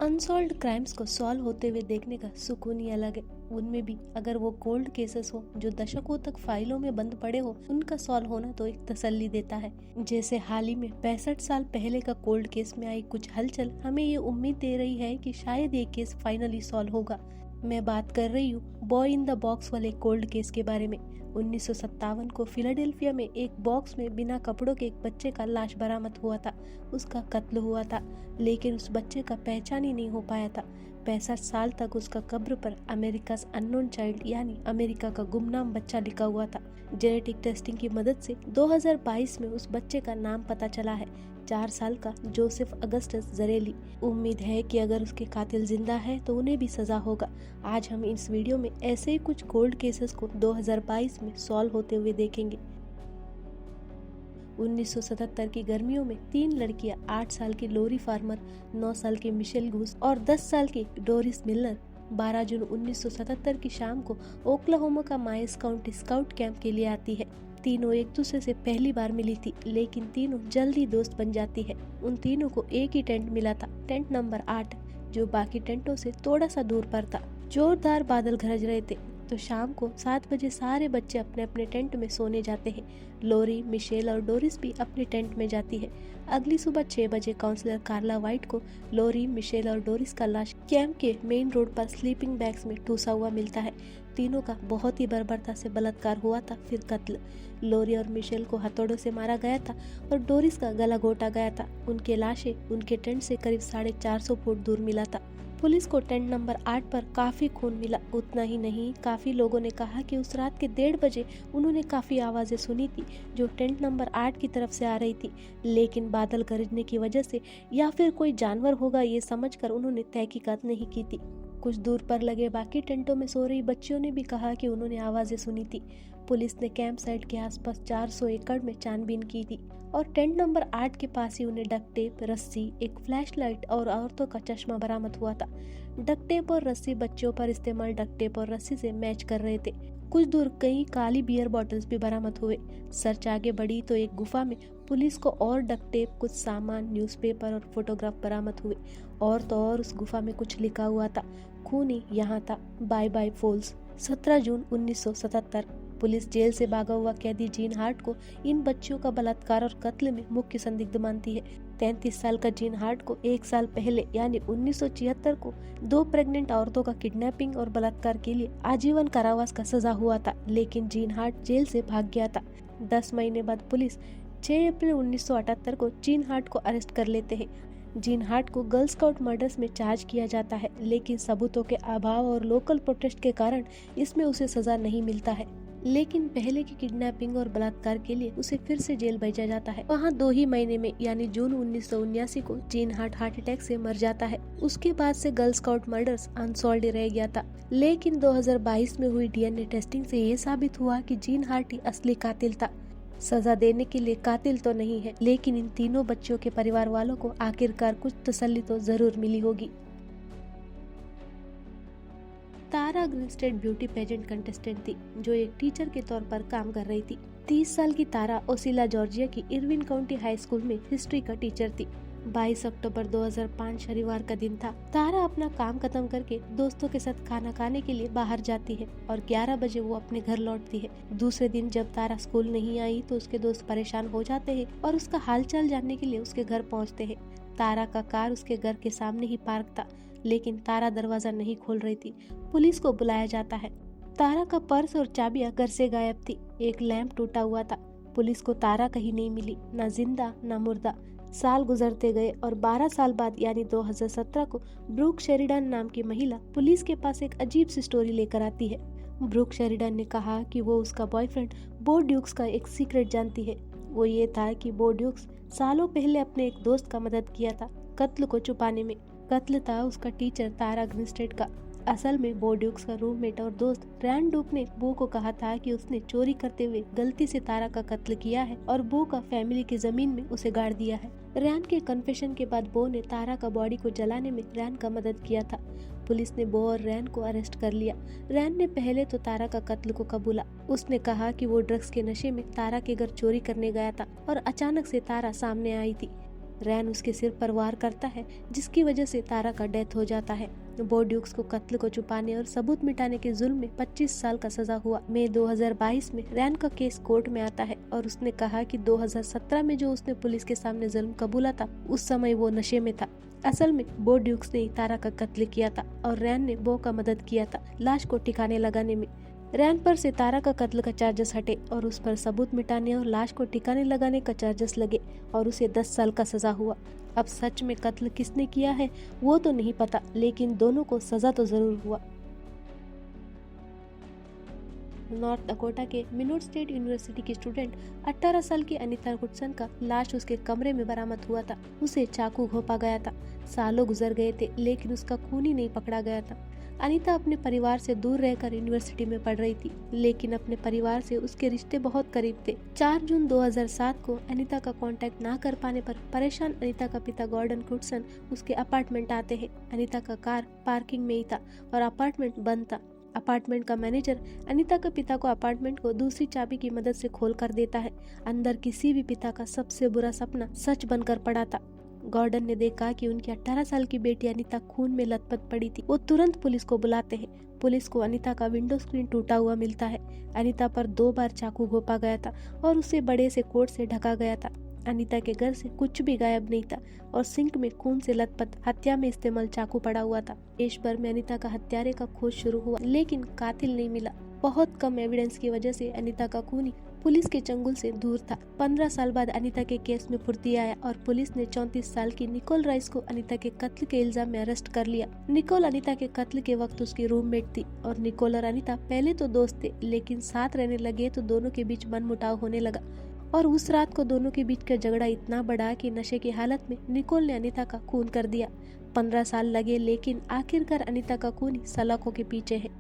Unsolved crimes को solve होते हुए देखने का सुकून ही अलग है। उनमें भी अगर वो कोल्ड केसेस हो जो दशकों तक फाइलों में बंद पड़े हो, उनका सॉल्व होना तो एक तसल्ली देता है। जैसे हाल ही में 65 साल पहले का कोल्ड केस में आई कुछ हलचल हमें ये उम्मीद दे रही है कि शायद ये केस फाइनली सॉल्व होगा। मैं बात कर रही हूँ बॉय इन द बॉक्स वाले कोल्ड केस के बारे में। 1957 को फिलाडेल्फिया में एक बॉक्स में बिना कपड़ों के एक बच्चे का लाश बरामद हुआ था। उसका कत्ल हुआ था, लेकिन उस बच्चे का पहचान ही नहीं हो पाया था। 65 साल तक उसका कब्र पर अमेरिकास अननोन चाइल्ड यानी अमेरिका का गुमनाम बच्चा लिखा हुआ था। जेनेटिक टेस्टिंग की मदद से 2022 में उस बच्चे का नाम पता चला है, 4 साल का जोसेफ अगस्टस जरेली। उम्मीद है कि अगर उसके कातिल जिंदा है तो उन्हें भी सजा होगा। आज हम इस वीडियो में ऐसे ही कुछ कोल्ड केसेस को 2022 में सॉल्व होते हुए देखेंगे। 1977 की गर्मियों में 3 लड़कियां 8 साल की लोरी फार्मर, 9 साल की मिशेल घूस और 10 साल की डोरिस मिलर 12 जून 1977 की शाम को ओक्लाहोमा का माइस काउंटी स्काउट कैंप के लिए आती है। तीनों एक दूसरे से पहली बार मिली थी, लेकिन तीनों जल्दी दोस्त बन जाती है। उन तीनों को एक ही टेंट मिला था, टेंट नंबर 8, जो बाकी टेंटों से थोड़ा सा दूर पर था। जोरदार बादल गरज रहे थे, तो शाम को 7 बजे सारे बच्चे अपने अपने टेंट में सोने जाते हैं। लोरी, मिशेल और डोरिस भी अपने टेंट में जाती है। अगली सुबह 6 बजे काउंसलर कार्ला वाइट को लोरी, मिशेल और डोरिस का लाश कैंप के मेन रोड पर स्लीपिंग बैग्स में ठूसा हुआ मिलता है। तीनों का बहुत ही बर्बरता से बलात्कार हुआ था, फिर कत्ल। लोरी और मिशेल को हथौड़ों से मारा गया था और डोरिस का गला घोटा गया था। उनके लाशें उनके टेंट से करीब 450 फुट दूर मिला था। पुलिस को टेंट नंबर 8 पर काफी खून मिला। उतना ही नहीं, काफी लोगों ने कहा कि उस रात के 1:30 बजे उन्होंने काफी आवाजें सुनी थी जो टेंट नंबर 8 की तरफ से आ रही थी, लेकिन बादल गरजने की वजह से या फिर कोई जानवर होगा ये समझकर उन्होंने तहकीकात नहीं की थी। कुछ दूर पर लगे बाकी टेंटों में सो रही बच्चियों ने भी कहा कि उन्होंने आवाजें सुनी थी। पुलिस ने कैंप साइट के आसपास 400 एकड़ में छानबीन की थी और टेंट नंबर 8 के पास ही उन्हें डक्ट टेप, रस्सी, एक फ्लैशलाइट और औरतों का चश्मा बरामद हुआ था। डक्ट टेप और रस्सी बच्चों पर इस्तेमाल डक्ट टेप और रस्सी से मैच कर रहे थे। कुछ दूर कई काली बियर बॉटल्स भी बरामद हुए। सर्च आगे बढ़ी तो एक गुफा में पुलिस को और डक्ट टेप, कुछ सामान, न्यूज़पेपर और फोटोग्राफ बरामद हुए। और तो और उस गुफा में कुछ लिखा हुआ था, खून ही यहाँ था, बाय बाय फॉल्स। 17 जून 1977 पुलिस जेल से भागा हुआ कैदी जीन हार्ट को इन बच्चियों का बलात्कार और कत्ल में मुख्य संदिग्ध मानती है। 33 साल का जीन हार्ट को 1 साल पहले यानी 1976 को 2 प्रेग्नेंट औरतों का किडनैपिंग और बलात्कार के लिए आजीवन कारावास का सजा हुआ था, लेकिन जीन हार्ट जेल से भाग गया था। 10 महीने बाद पुलिस 6 अप्रैल 1978 को जीन हार्ट को अरेस्ट कर लेते हैं। जीन हार्ट को गर्ल स्काउट मर्डर्स में चार्ज किया जाता है, लेकिन सबूतों के अभाव और लोकल प्रोटेस्ट के कारण इसमें उसे सजा नहीं मिलता है। लेकिन पहले की किडनैपिंग और बलात्कार के लिए उसे फिर से जेल भेजा जाता है। वहाँ 2 ही महीने में यानी जून 1979 को जीन हार्ट अटैक से मर जाता है। उसके बाद से गर्ल स्काउट मर्डर्स अनसॉल्व्ड रह गया था, लेकिन 2022 में हुई डीएनए टेस्टिंग से ये साबित हुआ कि जीन हार्ट ही असली कातिल था। सजा देने के लिए कातिल तो नहीं है, लेकिन इन तीनों बच्चों के परिवार वालों को आखिरकार कुछ तसल्ली तो जरूर मिली होगी। तारा ग्रिनस्टेड ब्यूटी पेजेंट कंटेस्टेंट थी जो एक टीचर के तौर पर काम कर रही थी। 30 साल की तारा ओसिला जॉर्जिया की इरविन काउंटी हाई स्कूल में हिस्ट्री का टीचर थी। 22 अक्टूबर 2005 शनिवार का दिन था। तारा अपना काम खत्म करके दोस्तों के साथ खाना खाने के लिए बाहर जाती है और 11 बजे वो अपने घर लौटती है। दूसरे दिन जब तारा स्कूल नहीं आई तो उसके दोस्त परेशान हो जाते हैं और उसका हालचाल जानने के लिए उसके घर पहुंचते हैं। तारा का कार उसके घर के सामने ही पार्क था, लेकिन तारा दरवाजा नहीं खोल रही थी। पुलिस को बुलाया जाता है। तारा का पर्स और चाबियां घर से गायब थी। एक लैंप टूटा हुआ था। पुलिस को तारा कहीं नहीं मिली, ना जिंदा ना मुर्दा। साल गुजरते गए और 12 साल बाद यानी 2017 को ब्रूक शेरिडन नाम की महिला पुलिस के पास एक अजीब सी स्टोरी लेकर आती है। ब्रूक शेरिडन ने कहा कि वो उसका बॉयफ्रेंड बो ड्यूक्स का एक सीक्रेट जानती है। वो ये था कि बो ड्यूक्स सालों पहले अपने एक दोस्त का मदद किया था कत्ल को छुपाने में। कत्ल था उसका टीचर तारा ग्रिनस्टेड का। असल में बो ड्यूक्स का रूममेट और दोस्त रैन डूक ने बो को कहा था कि उसने चोरी करते हुए गलती से तारा का कत्ल किया है और बो का फैमिली की जमीन में उसे गाड़ दिया है। रैन के कन्फेशन के बाद बो ने तारा का बॉडी को जलाने में रैन का मदद किया था। पुलिस ने बो और रैन को अरेस्ट कर लिया। रैन ने पहले तो तारा का कत्ल को कबूला। उसने कहा कि वो ड्रग्स के नशे में तारा के घर चोरी करने गया था और अचानक से तारा सामने आई थी। रैन उसके सिर पर वार करता है, जिसकी वजह से तारा का डेथ हो जाता है। बो ड्यूक्स को कत्ल को छुपाने और सबूत मिटाने के जुल्म में 25 साल का सजा हुआ। मई 2022 में रैन का केस कोर्ट में आता है और उसने कहा कि 2017 में जो उसने पुलिस के सामने जुल्म कबूला था, उस समय वो नशे में था। असल में बो ड्यूक्स ने तारा का कत्ल किया था और रैन ने बो का मदद किया था लाश को ठिकाने लगाने में। रैन पर से तारा का कत्ल का चार्जेस हटे और उस पर सबूत मिटाने और लाश को ठिकाने लगाने का चार्जेस लगे और उसे 10 साल का सजा हुआ। अब सच में कत्ल किसने किया है वो तो नहीं पता, लेकिन दोनों को सजा तो जरूर हुआ। नॉर्थ डकोटा के मिनोट स्टेट यूनिवर्सिटी की स्टूडेंट 18 साल की अनीता गुडसन का लाश उसके कमरे में बरामद हुआ था। उसे चाकू घोंपा गया था। सालों गुजर गए थे, लेकिन उसका खून ही नहीं पकड़ा गया था। अनीता अपने परिवार से दूर रहकर यूनिवर्सिटी में पढ़ रही थी, लेकिन अपने परिवार से उसके रिश्ते बहुत करीब थे। 4 जून 2007 को अनीता का कांटेक्ट ना कर पाने पर परेशान अनीता का पिता गॉर्डन गुडसन उसके अपार्टमेंट आते हैं। अनीता का कार पार्किंग में ही था और अपार्टमेंट बंद था। अपार्टमेंट का मैनेजर अनीता के पिता को अपार्टमेंट को दूसरी चाबी की मदद से खोल कर देता है। अंदर किसी भी पिता का सबसे बुरा सपना सच बनकर पड़ा था। गॉर्डन ने देखा कि उनकी 18 साल की बेटी अनीता खून में लथपथ पड़ी थी। वो तुरंत पुलिस को बुलाते हैं। पुलिस को अनीता का विंडो स्क्रीन टूटा हुआ मिलता है। अनीता पर 2 बार चाकू घोंपा गया था और उसे बड़े से कोट से ढका गया था। अनीता के घर से कुछ भी गायब नहीं था और सिंक में खून से लथपथ हत्या में इस्तेमाल चाकू पड़ा हुआ था। देश भर में अनीता का हत्यारे का खोज शुरू हुआ, लेकिन कातिल नहीं मिला। बहुत कम एविडेंस की वजह से अनीता का खूनी पुलिस के चंगुल से दूर था। 15 साल बाद अनीता के केस में फुर्ती आया और पुलिस ने 34 साल की निकोल राइस को अनीता के कत्ल के इल्जाम में अरेस्ट कर लिया। निकोल अनीता के कत्ल के वक्त उसकी रूममेट थी और निकोल और अनीता पहले तो दोस्त थे, लेकिन साथ रहने लगे तो दोनों के बीच मनमुटाव होने लगा और उस रात को दोनों के बीच का झगड़ा इतना बड़ा कि नशे की हालत में निकोल ने अनीता का खून कर दिया। 15 साल लगे, लेकिन आखिरकार अनीता का खून सलाखों के पीछे है।